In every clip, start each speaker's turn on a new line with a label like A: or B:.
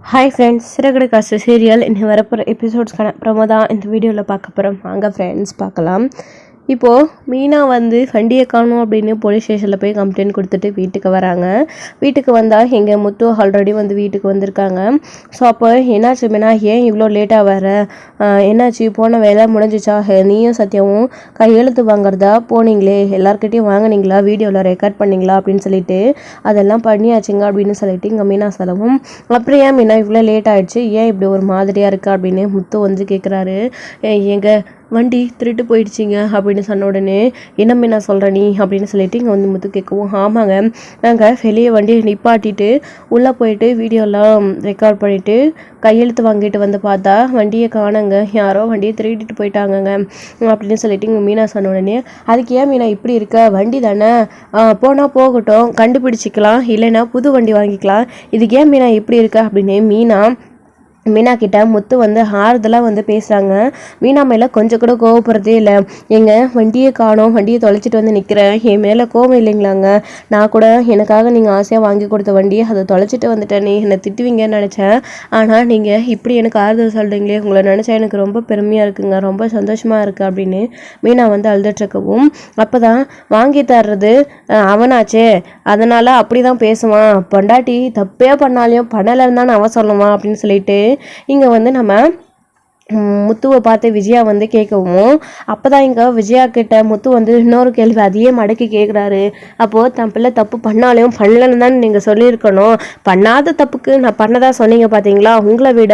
A: Hi friends, சிறகடை காசு serial இன்னும் வரப்போகிற எபிசோட்ஸ்க்கான ப்ரோமோ தான் இந்த வீடியோவில் பார்க்க போகிறோம். வாங்க ஃப்ரெண்ட்ஸ் பார்க்கலாம். இப்போது மீனா வண்டியை காணும் அப்படின்னு போலீஸ் ஸ்டேஷனில் போய் கம்ப்ளைண்ட் கொடுத்துட்டு வீட்டுக்கு வராங்க. வீட்டுக்கு வந்தால் எங்கள் முத்து ஆல்ரெடி வீட்டுக்கு வந்திருக்காங்க. ஸோ அப்போ என்னாச்சு மீனா, ஏன் இவ்வளோ லேட்டாக வர, என்னாச்சு, போன வேலை முடிஞ்சிச்சா, நீயும் சத்தியமும் கையெழுத்து வாங்குறதா போனீங்களே, எல்லாருக்கிட்டையும் வாங்கினீங்களா, வீடியோவில் ரெக்கார்ட் பண்ணிங்களா அப்படின்னு சொல்லிட்டு அதெல்லாம் பண்ணியாச்சுங்க அப்படின்னு சொல்லிட்டு இங்கே மீனா சொல்லவும், அப்புறம் ஏன் மீனா இவ்வளோ லேட் ஆகிடுச்சு, ஏன் இப்படி ஒரு மாதிரியாக இருக்கா அப்படின்னு முத்து கேட்குறாரு. எங்கள் வண்டி திருட்டு போயிடுச்சிங்க அப்படின்னு சொன்ன உடனே, என்ன மீனா சொல்கிற நீ அப்படின்னு சொல்லிட்டு இங்கே முத்து கேட்கவும், ஆமாங்க, நாங்கள் வெளியே வண்டியை நிப்பாட்டிட்டு உள்ளே போயிட்டு வீடியோலாம் ரெக்கார்ட் பண்ணிவிட்டு கையெழுத்து வாங்கிட்டு பார்த்தா வண்டியை காணங்க, யாரோ வண்டியை திருடிட்டு போயிட்டாங்கங்க அப்படின்னு சொல்லிட்டு இங்கே மீனா சொன்ன உடனே, அதுக்கு ஏன் மீனா இப்படி இருக்க, வண்டி தானே, போனால் போகட்டும், கண்டுபிடிச்சிக்கலாம், இல்லைன்னா புது வண்டி வாங்கிக்கலாம், இதுக்கு ஏன் மீனா இப்படி இருக்க அப்படின்னு மீனா கிட்ட முத்து ஆறுதலாக பேசுகிறாங்க. மீனா மேலே கொஞ்சம் கூட கோவப்படுறதே இல்லை. எங்கள் வண்டியை காணோம், வண்டியை தொலைச்சிட்டு நிற்கிறேன், என் மேலே கோவம் இல்லைங்களாங்க, நான் கூட எனக்காக நீங்கள் ஆசையாக வாங்கி கொடுத்த வண்டியை அதை தொலைச்சிட்டு வந்துட்டேனே, என்னை திட்டுவீங்கன்னு நினச்சேன், ஆனால் நீங்கள் இப்படி எனக்கு ஆறுதல் சொல்கிறீங்களே, உங்களை நினச்சா எனக்கு ரொம்ப பெருமையாக இருக்குங்க, ரொம்ப சந்தோஷமாக இருக்குது அப்படின்னு மீனா அழுதுட்டுருக்கவும், அப்போ தான் வாங்கி தர்றது அவனாச்சே, அதனால் அப்படி தான் பேசுவான், பொண்டாட்டி தப்பே பண்ணாலையும் பண்ணலைன்னு தான் அவன் சொல்லுவான் அப்படின்னு சொல்லிட்டு இங்கே நம்ம முத்துவை பார்த்து விஜயா கேட்கவும், அப்போ தான் இங்கே விஜயா கிட்ட முத்து இன்னொரு கேள்வி அதையே மடக்கி கேட்குறாரு. அப்போது தன் பிள்ளை தப்பு பண்ணாலையும் பண்ணலன்னு தான் நீங்கள் சொல்லியிருக்கணும், பண்ணாத தப்புக்கு நான் பண்ணதா சொன்னீங்க பார்த்தீங்களா, உங்களை விட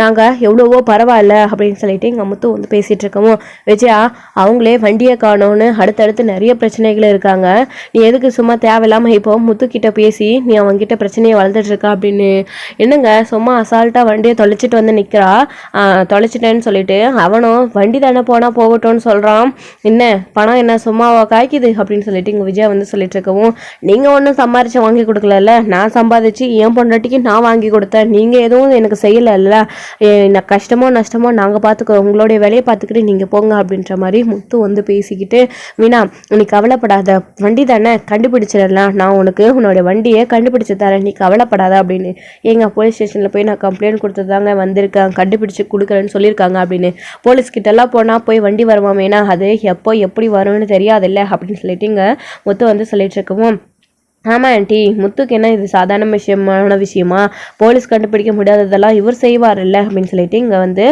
A: நாங்கள் எவ்வளவோ பரவாயில்ல அப்படின்னு சொல்லிட்டு எங்கள் முத்து பேசிகிட்டு இருக்கவும், விஜயா அவங்களே வண்டியை காணோன்னு அடுத்தடுத்து நிறைய பிரச்சனைகள் இருக்காங்க, நீ எதுக்கு சும்மா தேவையில்லாமல் இப்போ முத்துக்கிட்ட பேசி நீ அவங்ககிட்ட பிரச்சனையை வளர்ந்துட்டுருக்கா அப்படின்னு, என்னங்க சும்மா அசால்ட்டாக வண்டியை தொலைச்சிட்டு நிற்கிறா, தொலைச்சிட்டேன்னு சொல்லிட்டு அவனும் வண்டி தானே போனால் போகட்டும்னு சொல்கிறான், என்ன பணம் என்ன சும்மாவா காய்க்குது அப்படின்னு சொல்லிட்டு இங்கே விஜயா சொல்லிட்டு இருக்கவும், நீங்கள் ஒன்றும் சம்பாரிச்சு வாங்கி கொடுக்கல, நான் சம்பாதிச்சு என் பொண்டாட்டிக்கு நான் வாங்கி கொடுத்தேன், நீங்கள் எதுவும் எனக்கு செய்யலைல்ல, நான் கஷ்டமோ நஷ்டமோ நாங்கள் பார்த்துக்கோ, உங்களுடைய வேலையை பார்த்துக்கிட்டு நீங்கள் போங்க அப்படின்ற மாதிரி முத்து பேசிக்கிட்டு, மீனா நீ கவலைப்படாத, வண்டி தானே கண்டுபிடிச்சிடலாம், நான் உனக்கு உன்னோட வண்டியை கண்டுபிடிச்சு தரேன், நீ கவலைப்படாத அப்படின்னு எங்கள் போலீஸ் ஸ்டேஷனில் போய் நான் கம்ப்ளைண்ட் கொடுத்ததாங்க வந்திருக்கேன், கண்டுபிடிச்சு கொடுக்குறேன்னு சொல்லியிருக்காங்க அப்படின்னு, போலீஸ்கிட்டலாம் போனால் போய் வண்டி வருவாமேனா அது எப்போ எப்படி வரும்னு தெரியாதில்ல அப்படின்னு சொல்லிட்டு இங்கே முத்து சொல்லிட்டு இருக்கவும், ஆமாம் ஆண்டி, முத்துக்கு என்ன இது சாதாரண விஷயமா, போலீஸ் கண்டுபிடிக்க முடியாததெல்லாம் இவர் செய்வார் இல்லை அப்படின்னு சொல்லிட்டு இங்கே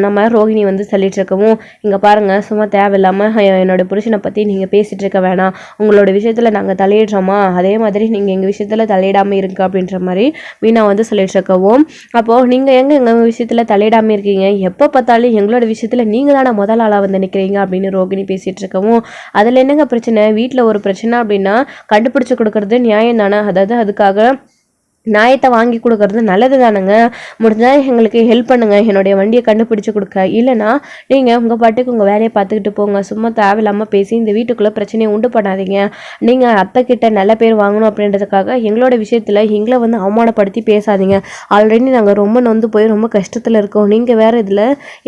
A: நம்ம ரோகிணி சொல்லிட்டு இருக்கவும், இங்கே பாருங்கள் சும்மா தேவையில்லாமல் என்னோட புருஷனை பற்றி நீங்கள் பேசிகிட்டு இருக்க வேணாம், உங்களோட விஷயத்தில் நாங்கள் தலையிடுறோமா, அதே மாதிரி நீங்கள் எங்கள் விஷயத்தில் தலையிடாமல் இருங்க அப்படின்ற மாதிரி மீனா சொல்லிட்டு இருக்கவும், அப்போது நீங்கள் எங்கள் விஷயத்தில் தலையிடாமல் இருக்கீங்க, எப்போ பார்த்தாலும் எங்களோட விஷயத்தில் நீங்கள் தானே முதல் ஆளாக நினைக்கிறீங்க அப்படின்னு ரோகிணி பேசிகிட்டு இருக்கவும், அதில் என்னங்க பிரச்சனை, வீட்டில் ஒரு பிரச்சனை அப்படின்னா கண்டுபிடிச்சு கொடுக்கறது நியாயம் தானே, அதாவது அதுக்காக நியாயத்தை வாங்கி கொடுக்கறது நல்லது தானுங்க, முடிஞ்சால் எங்களுக்கு ஹெல்ப் பண்ணுங்கள், என்னுடைய வண்டியை கண்டுபிடிச்சி கொடுக்க, இல்லைனா நீங்கள் உங்கள் பாட்டுக்கு உங்கள் வேலையை பார்த்துக்கிட்டு போங்க, சும்மா தேவையில்லாமல் பேசி இந்த வீட்டுக்குள்ளே பிரச்சனையை உண்டு பண்ணாதீங்க, நீங்கள் அத்தை கிட்ட நல்ல பேர் வாங்கணும் அப்படின்றதுக்காக எங்களோட விஷயத்தில் எங்களை அவமானப்படுத்தி பேசாதீங்க, ஆல்ரெடி நாங்கள் ரொம்ப நொந்து போய் ரொம்ப கஷ்டத்தில் இருக்கோம், நீங்கள் வேறு இதில்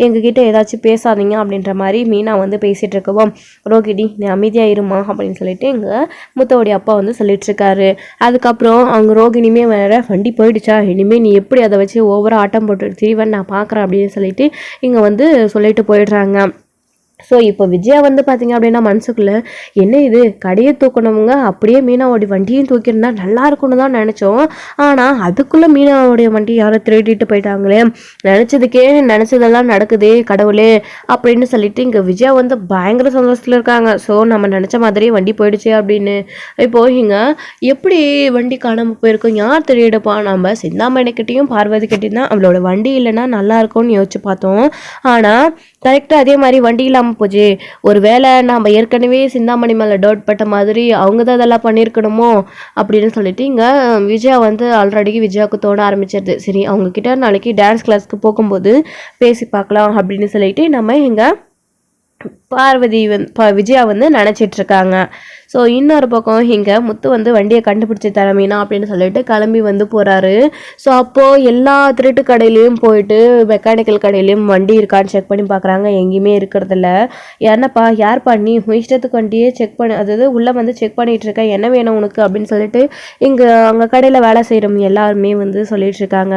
A: எங்ககிட்ட ஏதாச்சும் பேசாதீங்க அப்படின்ற மாதிரி மீனா பேசிகிட்டு இருக்கவும், ரோகிணி நீ அமைதியாக இருமா அப்படின்னு சொல்லிட்டு எங்கள் முத்தோடைய அப்பா சொல்லிட்டு இருக்காரு. அதுக்கப்புறம் அவங்க ரோகிணியுமே வண்டி போயிடுச்சா, இனிமேல் நீ எப்படி அதை வச்சு ஓவராக ஆட்டம் போட்டு திரிவன் நான் பார்க்குறேன் அப்படின்னு சொல்லிட்டு இங்கே சொல்லிட்டு போயிடுறாங்க. ஸோ இப்போ விஜயா பார்த்தீங்க அப்படின்னா மனசுக்குள்ளே, என்ன இது கடையை தூக்கணவங்க அப்படியே மீனாவோடைய வண்டியும் தூக்கியிருந்தா நல்லா இருக்கும்னு தான் நினச்சோம், ஆனால் அதுக்குள்ளே மீனாவோடைய வண்டி யாரை திருடிட்டு போயிட்டாங்களே, நினச்சதெல்லாம் நடக்குதே கடவுளே அப்படின்னு சொல்லிட்டு இங்கே விஜயா பயங்கர சந்தோஷத்தில் இருக்காங்க. ஸோ நம்ம நினச்ச மாதிரியே வண்டி போயிடுச்சு அப்படின்னு. இப்போது இங்கே எப்படி வண்டி காணாமல் போயிருக்கோம், யார் திருடிடுப்பா, நம்ம சிந்தாமணிக்கிட்டையும் பார்வதி கிட்டையும் தான் அவளோட வண்டி இல்லைன்னா நல்லா இருக்கும்னு யோசிச்சு பார்த்தோம், ஆனால் கரெக்டாக அதே மாதிரி வண்டி இல்லாமல் போச்சு, ஒரு வேளை நம்ம ஏற்கனவே சிந்தாமணி மேலே டவுட் பட்ட மாதிரி அவங்க தான் அதெல்லாம் பண்ணியிருக்கணுமோ அப்படின்னு சொல்லிட்டு இங்கே விஜயா ஆல்ரெடி விஜயாவுக்கு தோண ஆரம்பிச்சிருது. சரி அவங்க கிட்ட நாளைக்கு டான்ஸ் கிளாஸ்க்கு போகும்போது பேசி பார்க்கலாம் அப்படின்னு சொல்லிட்டு நம்ம இங்கே பார்வதி விஜயா வந்து நினச்சிட்டு இருக்காங்க. ஸோ இன்னொரு பக்கம் இங்கே முத்து வந்து வண்டியை கண்டுபிடிச்சி தர மீனா அப்படின்னு சொல்லிட்டு கிளம்பி வந்து போகிறாரு. ஸோ அப்போது எல்லா திருட்டு கடையிலையும் போயிட்டு மெக்கானிக்கல் கடையிலையும் வண்டி இருக்கான்னு செக் பண்ணி பார்க்குறாங்க. எங்கேயுமே இருக்கிறதில்ல. என்னப்பா யார்ப்பா நீ இஷ்டத்துக்கு வண்டியே செக் பண்ணி அதாவது உள்ளே வந்து செக் பண்ணிகிட்டு இருக்க, என்ன வேணும் உனக்கு அப்படின்னு சொல்லிட்டு இங்கே அங்கே கடையில் வேலை செய்கிறவங்க எல்லாருமே வந்து சொல்லிட்டு இருக்காங்க.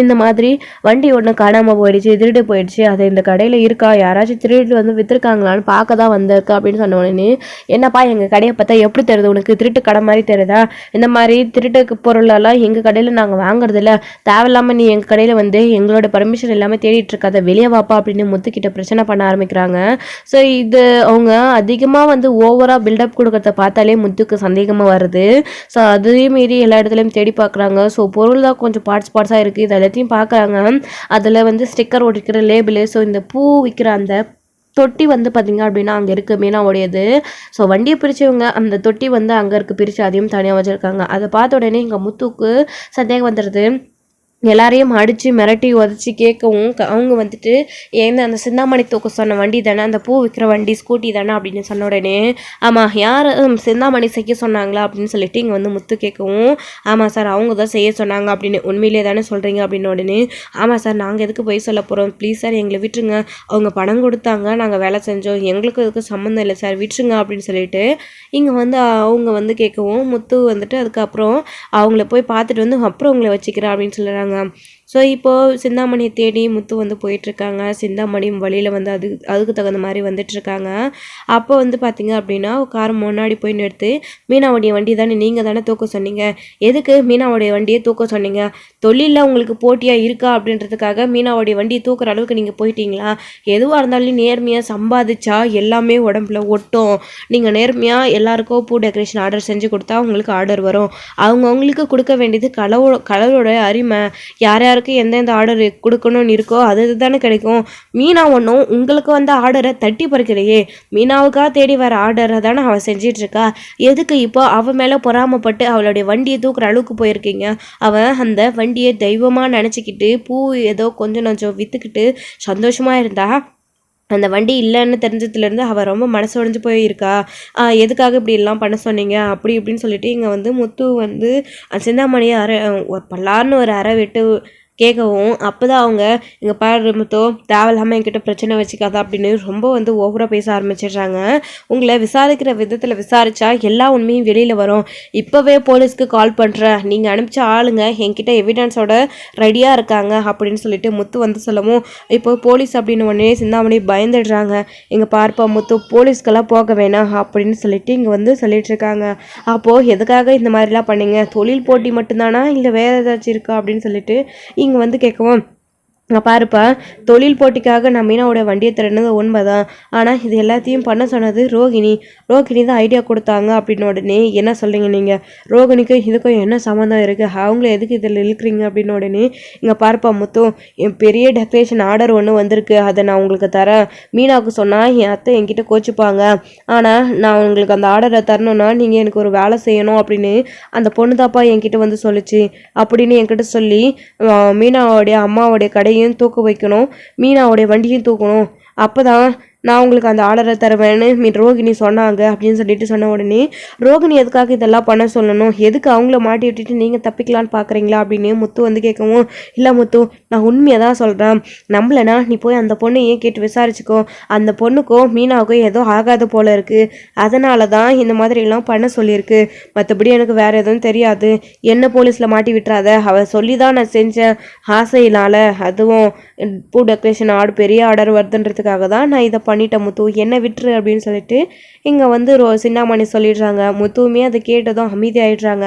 A: இந்த மாதிரி வண்டி ஒன்று காணாமல் போயிடுச்சு, திருட்டு போயிடுச்சு, அது இந்த கடையில் இருக்கா, யாராச்சும் திருட்டு வந்து விற்றுருக்காங்களான்னு பார்க்க தான் வந்திருக்கா அப்படின்னு சொன்ன உடனே, என்னப்பா எங்கள் கடையை பார்த்தா எப்படி தருது உனக்கு, திருட்டு கடை மாதிரி தருதா, இந்த மாதிரி திருட்டு பொருளெல்லாம் எங்கள் கடையில் நாங்கள் வாங்குறதில்ல, தேவையில்லாமல் நீ எங்கள் கடையில் வந்து எங்களோட பர்மிஷன் எல்லாமே தேடிட்டு இருக்காத, வெளியே வாப்பா அப்படின்னு முத்துக்கிட்ட பிரச்சனை பண்ண ஆரம்பிக்கிறாங்க. ஸோ இது அவங்க அதிகமாக வந்து ஓவராக பில்டப் கொடுக்கறத பார்த்தாலே முத்துக்கு சந்தேகமாக வருது. ஸோ அதே மீறி எல்லா இடத்துலையும் தேடி பார்க்குறாங்க. ஸோ பொருள் தான் கொஞ்சம் பார்ட்ஸாக இருக்குது, இது எல்லாத்தையும் பார்க்குறாங்க. அதில் வந்து ஸ்டிக்கர் ஒட்டிக்கிற லேபிளு, ஸோ இந்த பூ விற்கிற அந்த தொட்டி வந்து பார்த்திங்க அப்படின்னா அங்கே இருக்குது மீனாவுடையது. ஸோ வண்டியை பிரித்தவங்க அந்த தொட்டி வந்து அங்கே இருக்குது, பிரித்து அதையும் தனியாக வச்சுருக்காங்க. அதை பார்த்த உடனே இங்கே முத்துக்கு சந்தேகம் வந்துடுது. எல்லாரையும் அடித்து மிரட்டி உதச்சி கேட்கவும் அவங்க வந்துட்டு ஏன்னா அந்த சிந்தாமணி தூக்க சொன்ன வண்டி தானே, அந்த பூ விற்கிற வண்டி ஸ்கூட்டி தானே அப்படின்னு சொன்ன உடனே ஆமாம் யார் சிந்தாமணி செய்ய சொன்னாங்களா அப்படின்னு சொல்லிட்டு இங்கே வந்து முத்து கேட்கவும் ஆமாம் சார் அவங்க தான் செய்ய சொன்னாங்க அப்படின்னு, உண்மையிலே தானே சொல்கிறீங்க அப்படின்னு உடனே ஆமாம் சார் நாங்கள் எதுக்கு போய் சொல்ல போகிறோம், ப்ளீஸ் சார் எங்களை விட்டுருங்க, அவங்க பணம் கொடுத்தாங்க நாங்கள் வேலை செஞ்சோம், எங்களுக்கு அதுக்கு சம்மந்தம் இல்லை சார் விட்டுருங்க அப்படின்னு சொல்லிட்டு இங்கே வந்து அவங்க வந்து கேட்கவும் முத்து வந்துட்டு அதுக்கப்புறம் அவங்கள போய் பார்த்துட்டு வந்து அப்புறம் உங்களை வச்சுக்கிறேன் அப்படின்னு சொல்லுறாங்க. ஸோ இப்போது சிந்தாமணியை தேடி முத்து வந்து போயிட்டுருக்காங்க. சிந்தாமணியும் வழியில் வந்து அதுக்கு தகுந்த மாதிரி வந்துட்டுருக்காங்க. அப்போ வந்து பார்த்திங்க அப்படின்னா கார் முன்னாடி போய் நிறுத்து, மீனாவுடைய வண்டி தானே நீங்கள் தானே தூக்க சொன்னீங்க, எதுக்கு மீனாவுடைய வண்டியை தூக்க சொன்னீங்க, தொழிலில் உங்களுக்கு போட்டியாக இருக்கா அப்படின்றதுக்காக மீனாவுடைய வண்டியை தூக்குற அளவுக்கு நீங்கள் போயிட்டீங்களா, எதுவாக இருந்தாலும் நேர்மையாக சம்பாதிச்சா எல்லாமே உடம்புல ஒட்டும், நீங்கள் நேர்மையாக எல்லாருக்கும் பூ டெக்கரேஷன் ஆர்டர் செஞ்சு கொடுத்தா உங்களுக்கு ஆர்டர் வரும், அவங்கவுங்களுக்கு கொடுக்க வேண்டியது கடவுளோட அரிமை, யார் யாருக்கு எந்தெந்த ஆர்டர் கொடுக்கணும்னு இருக்கோ அது தானே கிடைக்கும், மீனா ஒன்றும் உங்களுக்கு வந்து ஆர்டரை தட்டி பறிக்கலையே, மீனாவுக்காக தேடி வர ஆர்டரை தானே அவள் செஞ்சிட்ருக்கா, எதுக்கு இப்போ அவள் மேலே பொறாமப்பட்டு அவளுடைய வண்டியை தூக்குற அளவுக்கு போயிருக்கீங்க, அவன் அந்த வண்டியை தெய்வமாக நினச்சிக்கிட்டு பூ ஏதோ கொஞ்சம் விற்றுக்கிட்டு சந்தோஷமாக இருந்தா அந்த வண்டி இல்லைன்னு தெரிஞ்சதுலேருந்து அவள் ரொம்ப மனசு உடைஞ்சு போயிருக்கா, எதுக்காக இப்படி எல்லாம் பண்ண சொன்னீங்க அப்படி இப்படின்னு சொல்லிட்டு இங்கே வந்து முத்து வந்து சிந்தாமணியை பல்லார்னு ஒரு அறை விட்டு கேட்கவும் அப்போ தான் அவங்க இங்கே பாரு முத்தோ தேவையில்லாமல் என்கிட்ட பிரச்சனை வச்சுக்காதா அப்படின்னு ரொம்ப வந்து ஓவராக பேச ஆரம்பிச்சிடுறாங்க. உங்களை விசாரிக்கிற விதத்தில் விசாரித்தா எல்லா உண்மையும் வெளியில் வரும், இப்போவே போலீஸ்க்கு கால் பண்ணுறேன், நீங்கள் அனுப்பிச்ச ஆளுங்க என்கிட்ட எவிடன்ஸோட ரெடியாக இருக்காங்க அப்படின்னு சொல்லிட்டு முத்து வந்து சொல்லவும் இப்போ போலீஸ் அப்படின்னு உடனே சிந்தாமணி பயந்துடுறாங்க. இங்கே பார்ப்பா முத்து போலீஸ்க்கெல்லாம் போக வேணாம் அப்படின்னு சொல்லிட்டு இங்கே வந்து சொல்லிட்டு இருக்காங்க. அப்போது எதுக்காக இந்த மாதிரிலாம் பண்ணீங்க, தொழில் போட்டி மட்டும்தானா இல்லை வேறு ஏதாச்சும் இருக்கா அப்படின்னு சொல்லிட்டு இங்கே வந்து கேட்கவும் பாருப்பா தொழில் போட்டிக்காக நான் மீனாவோட வண்டியை திறனது உண்மைதான், ஆனால் இது எல்லாத்தையும் பண்ண சொன்னது ரோகிணி தான் ஐடியா கொடுத்தாங்க அப்படின்னு உடனே என்ன சொல்கிறீங்க நீங்கள், ரோகிணிக்கும் இதுக்கும் என்ன சம்மந்தம் இருக்குது, அவங்கள எதுக்கு இதில் இழுக்கிறீங்க அப்படின்னு உடனே இங்கே பாருப்பா முத்தும் என் பெரிய டெக்கரேஷன் ஆர்டர் ஒன்று வந்திருக்கு, அதை நான் உங்களுக்கு தரேன், மீனாவுக்கு சொன்னால் என் அத்தை என்கிட்ட கோச்சிப்பாங்க, ஆனால் நான் உங்களுக்கு அந்த ஆர்டரை தரணும்னா நீங்கள் எனக்கு ஒரு வேலை செய்யணும் அப்படின்னு அந்த பொண்ணு தாப்பா என்கிட்ட வந்து சொல்லிச்சு அப்படின்னு என்கிட்ட சொல்லி மீனாவோடைய அம்மாவோடைய கடையை தூக்க வைக்கணும், மீனாவுடைய வண்டியும் தூக்கணும், அப்போதான் நான் உங்களுக்கு அந்த ஆர்டரை தருவேன்னு ரோகிணி சொன்னாங்க அப்படின்னு சொல்லிட்டு சொன்ன உடனே ரோகிணி எதுக்காக இதெல்லாம் பண்ண சொல்லணும், எதுக்கு அவங்கள மாட்டி விட்டுட்டு நீங்கள் தப்பிக்கலான்னு பார்க்குறீங்களா அப்படின்னு முத்து வந்து கேட்கவும் இல்லை முத்து நான் உண்மையை தான் சொல்கிறேன், நம்மளனா நீ போய் அந்த பொண்ணை ஏன் கேட்டு விசாரிச்சுக்கோ, அந்த பொண்ணுக்கும் மீனாவுக்கும் ஏதோ ஆகாத போல இருக்குது, அதனால தான் இந்த மாதிரிலாம் பண்ண சொல்லியிருக்கு, மற்றபடி எனக்கு வேறு எதுவும் தெரியாது, என்ன போலீஸில் மாட்டி விட்டுறாத, அவள் சொல்லி தான் நான் செஞ்சேன் ஆசையினால், அதுவும் பூ டெக்கரேஷன் பெரிய ஆர்டர் வருதுன்றதுக்காக தான் நான் இதை பண்ணிட்டேன் முத்து என்ன விட்டுரு அப்படின்னு சொல்லிட்டு இங்கே வந்து சிந்தாமணி சொல்லிடுறாங்க. முத்துவுமே அதை கேட்டதும் அமைதி ஆயிடுறாங்க.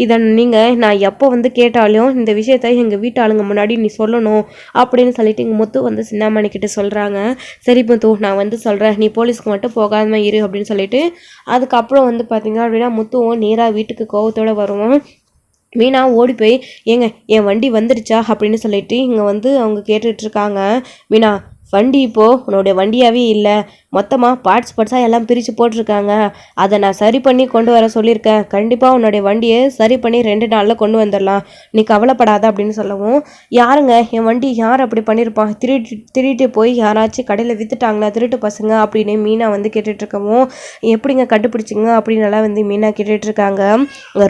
A: இதை நீங்கள் நான் எப்போ வந்து கேட்டாலும் இந்த விஷயத்த எங்கள் வீட்டு ஆளுங்க முன்னாடி நீ சொல்லணும் அப்படின்னு சொல்லிட்டு இங்கே முத்து வந்து சிந்தாமணி கிட்ட சொல்கிறாங்க. சரி முத்து நான் வந்து சொல்கிறேன், நீ போலீஸ்க்கு மட்டும் போகாம இரு அப்படின்னு சொல்லிட்டு அதுக்கப்புறம் வந்து பார்த்தீங்க அப்படின்னா முத்துவும் நேராக வீட்டுக்கு கோவத்தோடு வருவோம். மீனா ஓடி போய் ஏங்க என் வண்டி வந்துடுச்சா அப்படின்னு சொல்லிட்டு இங்கே வந்து அவங்க கேட்டுட்ருக்காங்க. மீனா வண்டி இப்போது உன்னோடைய வண்டியாகவே இல்லை, மொத்தமாக பார்ட்ஸாக எல்லாம் பிரித்து போட்டிருக்காங்க. அதை நான் சரி பண்ணி கொண்டு வர சொல்லியிருக்கேன். கண்டிப்பாக உன்னுடைய வண்டியை சரி பண்ணி 2 நாளில் கொண்டு வந்துடலாம், நீ கவலைப்படாத அப்படின்னு சொல்லவும், யாருங்க என் வண்டி யார் அப்படி பண்ணியிருப்பான், திருட்டு போய் யாராச்சும் கடையில் விற்றுட்டாங்களா திருட்டு பசங்க அப்படின்னு மீனா வந்து கேட்டுட்ருக்கவும், எப்படிங்க கண்டுபிடிச்சிங்க அப்படின்னு எல்லாம் வந்து மீனா கேட்டுட்ருக்காங்க.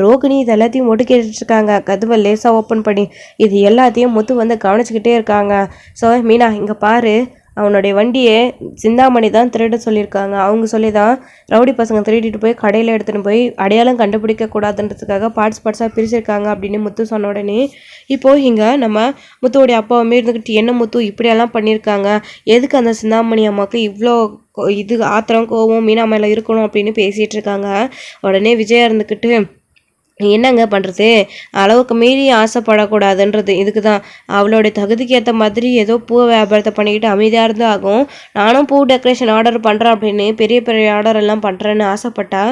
A: ரோகிணி இது எல்லாத்தையும் ஒட்டு கேட்டுட்ருக்காங்க. கதவை லேசாக ஓப்பன் பண்ணி இது எல்லாத்தையும் முத்து வந்து கவனிச்சுக்கிட்டே இருக்காங்க. ஸோ மீனா இங்கே பாரு, அவனுடைய வண்டியை சிந்தாமணி தான் திருட சொல்லியிருக்காங்க. அவங்க சொல்லி தான் ரவுடி பசங்க திருடிட்டு போய் கடையில் எடுத்துகிட்டு போய் அடையாளம் கண்டுபிடிக்க கூடாதுன்றதுக்காக பார்ட்ஸாக பிரிச்சிருக்காங்க அப்படின்னு முத்து சொன்ன உடனே, இப்போது இங்கே நம்ம முத்துவோடைய அப்பாவுமே இருந்துக்கிட்டு என்ன முத்து இப்படியெல்லாம் பண்ணியிருக்காங்க, எதுக்கு அந்த சிந்தாமணி அம்மாவுக்கு இவ்வளோ இது ஆத்திரம் கோவம் மீனா மேலே இருக்கணும் அப்படின்னு பேசிகிட்டு இருக்காங்க. உடனே விஜயா இருந்துக்கிட்டு என்னங்க பண்ணுறது, அளவுக்கு மீறி ஆசைப்படக்கூடாதுன்றது இதுக்கு தான் அவளோட தகுதிக்கு ஏற்ற மாதிரி ஏதோ பூ வியாபாரத்தை பண்ணிக்கிட்டு அமைதியாக இருந்து ஆகும். நானும் பூ டெக்கரேஷன் ஆர்டர் பண்ணுறேன் அப்படின்னு பெரிய பெரிய ஆர்டர் எல்லாம் பண்ணுறேன்னு ஆசைப்பட்டா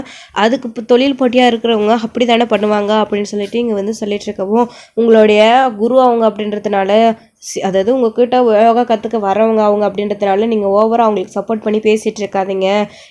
A: அதுக்கு இப்போ தொழில் போட்டியாக இருக்கிறவங்க அப்படி தானே பண்ணுவாங்க அப்படின்னு சொல்லிட்டு இங்கே வந்து சொல்லிட்டு இருக்கவும், உங்களுடைய குரு அவங்க அப்படின்றதுனால அதாவது உங்ககிட்ட யோகா கற்றுக்க வரவங்க அவங்க அப்படின்றதுனால நீங்கள் ஓவராக அவங்களுக்கு சப்போர்ட் பண்ணி பேசிகிட்டு இருக்காதீங்க.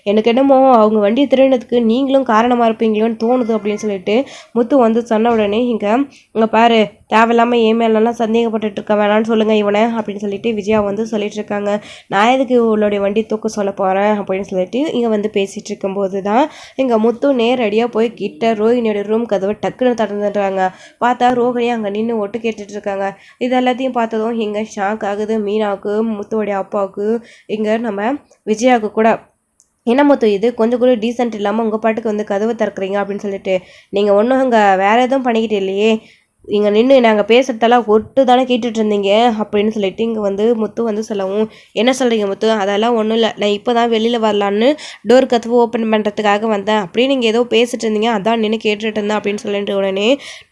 A: எனக்கு என்னமோ அவங்க வண்டியை திருடினதுக்கு நீங்களும் காரணமாக இருப்பீங்களோன்னு தோணுது அப்படின்னு சொல்லிட்டு முத்து வந்து சொன்ன உடனே இங்கே பாரு, தேவையில்லாமல் என் மேலெல்லாம் சந்தேகப்பட்டுட்டு இருக்க வேணான்னு சொல்லுங்கள் இவனை அப்படின்னு சொல்லிட்டு விஜயா வந்து சொல்லிட்டு இருக்காங்க. நான் எதுக்கு இவளுடைய வண்டி தூக்க சொல்ல போகிறேன் அப்படின்னு சொல்லிட்டு இங்கே வந்து பேசிகிட்டு இருக்கும்போது தான் இங்கே முத்து நேரடியாக போய் கிட்ட ரோஹிணியோட ரூம் கதவை டக்குன்னு திறந்துடுறாங்க. பார்த்தா ரோஹிணி அங்கே நின்று ஒட்டு கேட்டுட்டு இருக்காங்க. இது எல்லாத்தையும் பார்த்ததும் இங்கே ஷாக் ஆகுது மீனாவுக்கு, முத்துவோடைய அப்பாவுக்கு, இங்கே நம்ம விஜயாவுக்கு கூட. என்ன முத்து இது கொஞ்சம் கூட டீசென்ட் இல்லாமல் உங்கள் பாட்டுக்கு வந்து கதவை திறக்கிறீங்க அப்படின்னு சொல்லிட்டு, நீங்கள் ஒன்றும் இங்கே வேறு எதுவும் பண்ணிக்கிட்டு இல்லையே, இங்கே நின்று நாங்கள் பேசுகிறதெல்லாம் ஒட்டு தானே கேட்டுட்டு இருந்தீங்க அப்படின்னு சொல்லிட்டு இங்கே வந்து முத்து வந்து சொல்லவும், என்ன சொல்கிறீங்க முத்து, அதெல்லாம் ஒன்றும் இல்லை, நான் இப்போ தான் வெளியில் வரலான்னு டோர் கதவு ஓப்பன் பண்ணுறதுக்காக வந்தேன், அப்படியே நீங்கள் ஏதோ பேசிட்டு இருந்தீங்க அதான் நின்று கேட்டுட்டு இருந்தேன் அப்படின்னு சொல்லிட்டு உடனே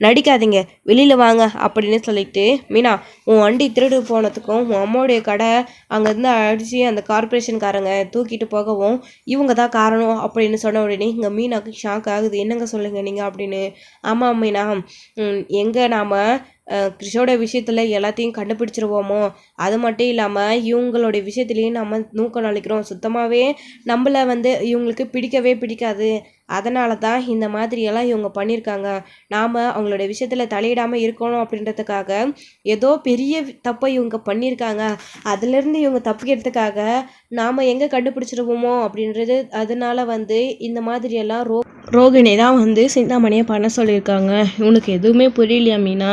A: நடிக்காதீங்க வெளியில் வாங்க அப்படின்னு சொல்லிட்டு, மீனா உன் வண்டி திருடு போனதுக்கும் உன் அம்மாவுடைய கடை அங்கேருந்து அடித்து அந்த கார்பரேஷன்காரங்க தூக்கிட்டு போகவும் இவங்க தான் காரணம் அப்படின்னு சொன்ன உடனே இங்கே மீனாவுக்கு ஷாக் ஆகுது. என்னங்க சொல்லுங்கள் நீங்கள் அப்படின்னு. ஆமாம் மீனா, எங்கே நாம் கிறிஷோட விஷயத்தில் எல்லாத்தையும் கண்டுபிடிச்சிருவோமோ, அது மட்டும் இல்லாமல் இவங்களுடைய விஷயத்துலேயும் நம்ம நூக்கம் நழிக்கிறோம், சுத்தமாகவே நம்மளை வந்து இவங்களுக்கு பிடிக்கவே பிடிக்காது, அதனால தான் இந்த மாதிரியெல்லாம் இவங்க பண்ணியிருக்காங்க. நாம் அவங்களோட விஷயத்தில் தலையிடாமல் இருக்கணும் அப்படின்றதுக்காக ஏதோ பெரிய தப்பை இவங்க பண்ணியிருக்காங்க, அதுலேருந்து இவங்க தப்பிக்கிறதுக்காக நாம் எங்கே கண்டுபிடிச்சிருவோமோ அப்படின்றது, அதனால வந்து இந்த மாதிரியெல்லாம் ரோகிணி தான் வந்து சிந்தாமணியை பண்ண சொல்லியிருக்காங்க. இவனுக்கு எதுவுமே புரியலையா மீனா,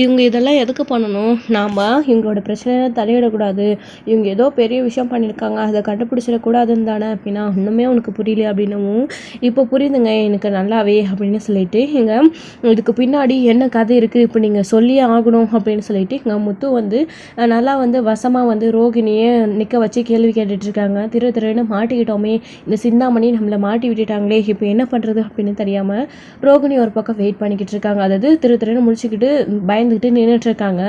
A: இவங்க இதெல்லாம் எதுக்கு பண்ணணும், நாம் இவங்களோட பிரச்சனையை தலையிடக்கூடாது, இவங்க ஏதோ பெரிய விஷயம் பண்ணியிருக்காங்க அதை கண்டுபிடிச்சிடக்கூடாதுன்னு தானே அப்படின்னா, இன்னுமே உனக்கு புரியலையா அப்படின்னவும், இப்போ புரியுதுங்க எனக்கு நல்லாவே அப்படின்னு சொல்லிட்டு, இங்கே இதுக்கு பின்னாடி என்ன கதை இருக்குது இப்போ நீங்கள் சொல்லியே ஆகணும் அப்படின்னு சொல்லிட்டு இங்கே முத்து வந்து நல்லா வந்து வசமாக வந்து ரோகிணியை நிற்க வச்சு கேள்வி கேட்டுட்ருக்காங்க. திருன்னு மாட்டிக்கிட்டோமே, இந்த சிந்தாமணி நம்மளை மாட்டி விட்டுட்டாங்களே, இப்போ என்ன பண்ணுறது அப்படின்னு தெரியாமல் ரோகிணி ஒரு பக்கம் வெயிட் பண்ணிக்கிட்டு இருக்காங்க. அதாவது திருன்னு முடிச்சுக்கிட்டு பயந்துக்கிட்டு நின்றுட்டு இருக்காங்க.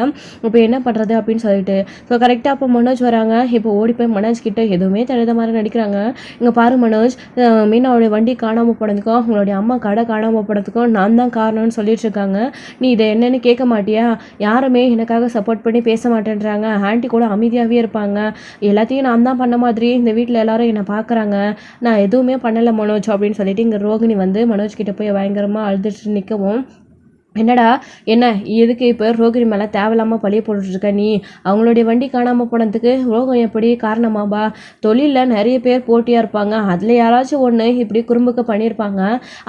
A: இப்போ என்ன பண்ணுறது அப்படின்னு சொல்லிட்டு, ஸோ கரெக்டாக அப்போ மனோஜ் வராங்க. இப்போ ஓடி போய் மனோஜ் கிட்ட எதுவுமே தெரியாத மாதிரி நடிக்கிறாங்க. இங்கே பாரு மனோஜ், மீனாவுடைய வண்டி காணாமல் போனதுக்கும் அவங்களுடைய அம்மா கடை காணாமல் போனதுக்கும் நான் தான் காரணம்னு சொல்லிட்டு இருக்காங்க. நீ இதை என்னன்னு கேட்க மாட்டியா, யாருமே எனக்காக சப்போர்ட் பண்ணி பேச மாட்டேன்றாங்க, ஆண்டி கூட அமைதியாகவே இருப்பாங்க, எல்லாத்தையும் நான் தான் பண்ண மாதிரி இந்த வீட்டில் எல்லாரும் என்னை பார்க்குறாங்க, நான் எதுவுமே பண்ணலை மனோஜ் அப்படின்னு சொல்லிட்டு இங்கே ரோகிணி வந்து மனோஜ் கிட்ட போய் பயங்கரமாக அழுதுட்டு நிற்கவும், என்னடா என்ன எதுக்கு இப்போ ரோகிணி மேலே தேவையில்லாமல் பழிய போட்டுட்ருக்க நீ, அவங்களுடைய வண்டி காணாமல் போனதுக்கு ரோகம் எப்படி காரணமாபா, தொழிலில் நிறைய பேர் போட்டியாக இருப்பாங்க, அதில் யாராச்சும் ஒன்று இப்படி குறும்புக்கு பண்ணியிருப்பாங்க,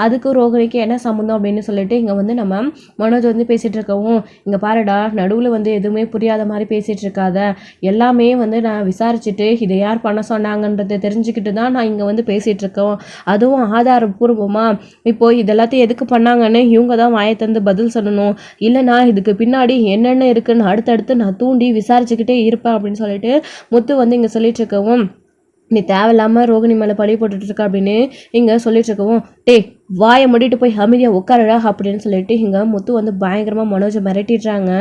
A: அதுக்கு ரோகிணிக்கு என்ன சம்மந்தம் அப்படின்னு சொல்லிட்டு இங்கே வந்து நம்ம மனோஜ் வந்து பேசிகிட்டு இருக்கவும், இங்கே பாருடா நடுவில் வந்து எதுவுமே புரியாத மாதிரி பேசிகிட்டு இருக்காத, எல்லாமே வந்து நான் விசாரிச்சுட்டு இதை யார் பண்ண சொன்னாங்கன்றதை தெரிஞ்சுக்கிட்டு தான் நான் இங்கே வந்து பேசிகிட்டு இருக்கோம், அதுவும் ஆதாரபூர்வமாக. இப்போது இதெல்லாத்தையும் எதுக்கு பண்ணாங்கன்னு இவங்க தான் வாயை தந்து பதில் சொல்லணும், இல்லைனா இதுக்கு பின்னாடி என்னென்ன இருக்குன்னு அடுத்தடுத்து நான் தூண்டி விசாரிச்சுக்கிட்டே இருப்பேன் அப்படின்னு சொல்லிட்டு முத்து வந்து இங்கே சொல்லிட்டு இருக்கவும், நீ தேவையில்லாமல் ரோகிணி மேலே பழி போட்டுட்ருக்க அப்படின்னு இங்கே சொல்லிட்டு இருக்கவும், டேய் வாயை மூடிட்டு போய் அமைதியாக உட்காரடா அப்படின்னு சொல்லிட்டு இங்கே முத்து வந்து பயங்கரமாக மனோஜை மிரட்டிடுறாங்க.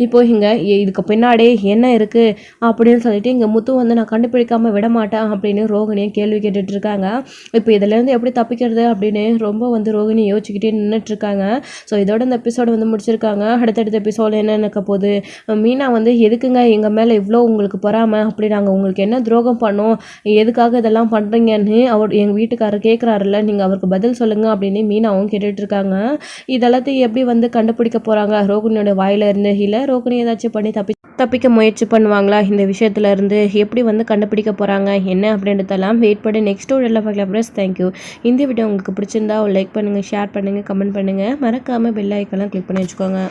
A: இப்போ இங்கே இதுக்கு பின்னாடி என்ன இருக்குது அப்படின்னு சொல்லிட்டு இங்கே முத்து வந்து நான் கண்டுபிடிக்காமல் விட மாட்டேன் அப்படின்னு ரோகிணியை கேள்வி கேட்டுட்டு இருக்காங்க. இப்போ இதுலேருந்து எப்படி தப்பிக்கிறது அப்படின்னு ரொம்ப வந்து ரோகிணி யோசிச்சுக்கிட்டே நின்றுட்டுருக்காங்க. ஸோ இதோட இந்த எபிசோடு வந்து முடிச்சிருக்காங்க. அடுத்தடுத்த எபிசோடு என்ன நடக்க போகுது, மீனா வந்து எதுக்குங்க எங்கள் மேலே இவ்வளோ உங்களுக்கு பொறாமல், அப்படி நாங்கள் உங்களுக்கு என்ன துரோகம் பண்ணோம், எதுக்காக இதெல்லாம் பண்ணுறீங்கன்னு எங்கள் வீட்டுக்காரர் கேட்குறாருல்ல, நீங்கள் அவருக்கு பதில் சொல்லுங்கள் அப்படின்னு மீனாவும் கேட்டுட்டு இருக்காங்க. இதெல்லாத்தையும் எப்படி வந்து கண்டுபிடிக்க போறாங்க ரோகிணியோட வாயில இருந்து, இல்லை ரோகிணி ஏதாச்சும் பண்ணி தப்பிக்க முயற்சி பண்ணுவாங்களா, இந்த விஷயத்துல இருந்து எப்படி வந்து கண்டுபிடிக்க போறாங்க என்ன அப்படின்றதெல்லாம் வெயிட் பண்ணி நெக்ஸ்ட் வீடியோல பார்க்கலாம். Friends thank you. இந்த வீடியோ உங்களுக்கு பிடிச்சிருந்தா லைக் பண்ணுங்க, ஷேர் பண்ணுங்க, கமெண்ட் பண்ணுங்க, மறக்காம பெல் ஐக்கானை கிளிக் பண்ணி வச்சுக்கோங்க.